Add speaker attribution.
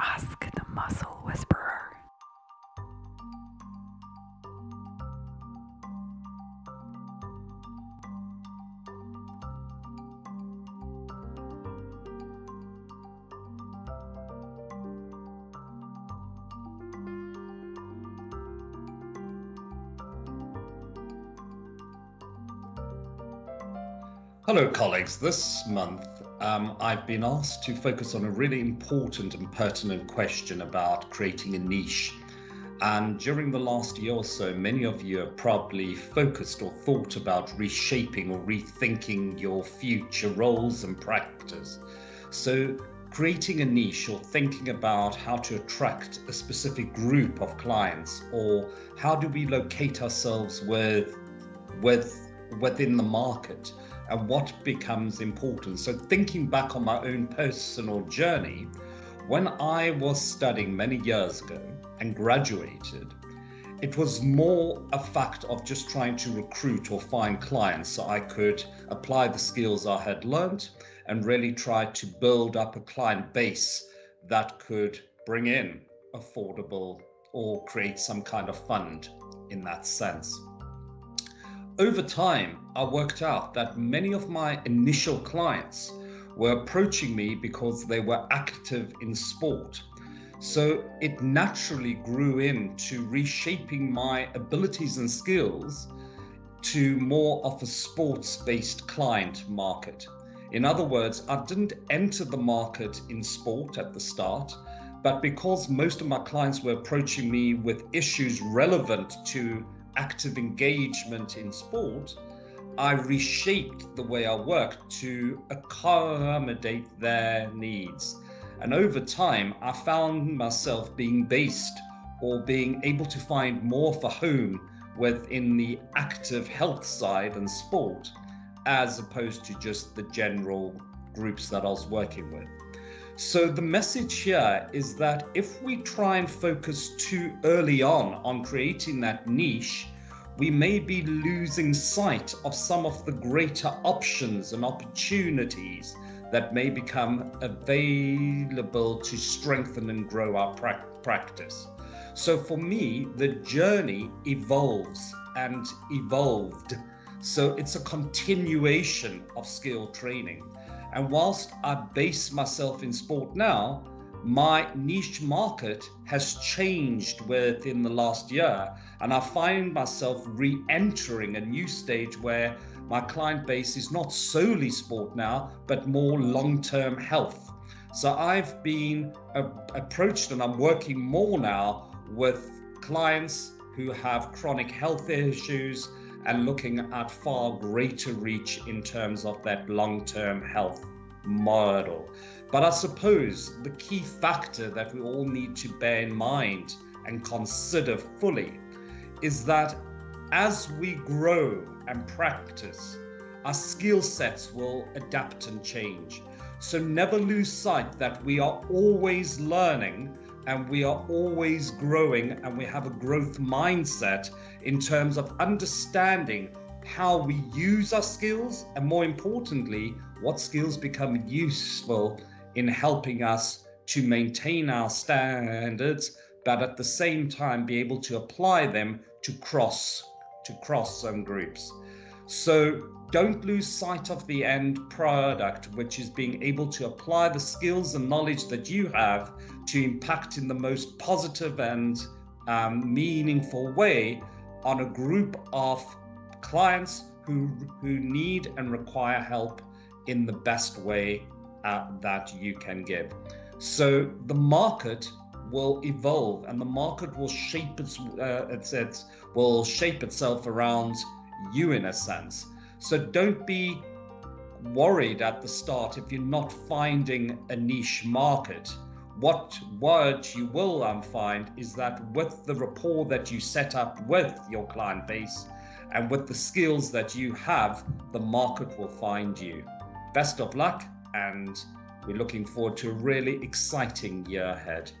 Speaker 1: Ask the Muscle Whisperer.
Speaker 2: Hello colleagues, this month I've been asked to focus on a really important and pertinent question about creating a niche. And during the last year or so, many of you have probably focused or thought about reshaping or rethinking your future roles and practice. So creating a niche or thinking about how to attract a specific group of clients, or how do we locate ourselves within the market, and what becomes important. So thinking back on my own personal journey, when I was studying many years ago and graduated, it was more a fact of just trying to recruit or find clients so I could apply the skills I had learned and really try to build up a client base that could bring in affordable or create some kind of fund in that sense. Over time, I worked out that many of my initial clients were approaching me because they were active in sport. So it naturally grew into reshaping my abilities and skills to more of a sports-based client market. In other words, I didn't enter the market in sport at the start, but because most of my clients were approaching me with issues relevant to active engagement in sport, I reshaped the way I worked to accommodate their needs. And over time, I found myself being based or being able to find more of a home within the active health side and sport, as opposed to just the general groups that I was working with. So the message here is that if we try and focus too early on creating that niche, we may be losing sight of some of the greater options and opportunities that may become available to strengthen and grow our practice. So for me, the journey evolves and evolved. So it's a continuation of skill training. And whilst I base myself in sport now, my niche market has changed within the last year, and I find myself re-entering a new stage where my client base is not solely sport now, but more long-term health. So I've been approached, and I'm working more now with clients who have chronic health issues and looking at far greater reach in terms of that long-term health model. But I suppose the key factor that we all need to bear in mind and consider fully is that as we grow and practice, our skill sets will adapt and change. So never lose sight that we are always learning and we are always growing, and we have a growth mindset in terms of understanding how we use our skills, and more importantly, what skills become useful in helping us to maintain our standards, but at the same time be able to apply them to cross some groups. So don't lose sight of the end product, which is being able to apply the skills and knowledge that you have to impact in the most positive and meaningful way on a group of clients who need and require help in the best way that you can give. So the market will evolve, and the market will shape itself around you in a sense. So don't be worried at the start if you're not finding a niche market. What you will find is that with the rapport that you set up with your client base and with the skills that you have, the market will find you. Best of luck, and we're looking forward to a really exciting year ahead.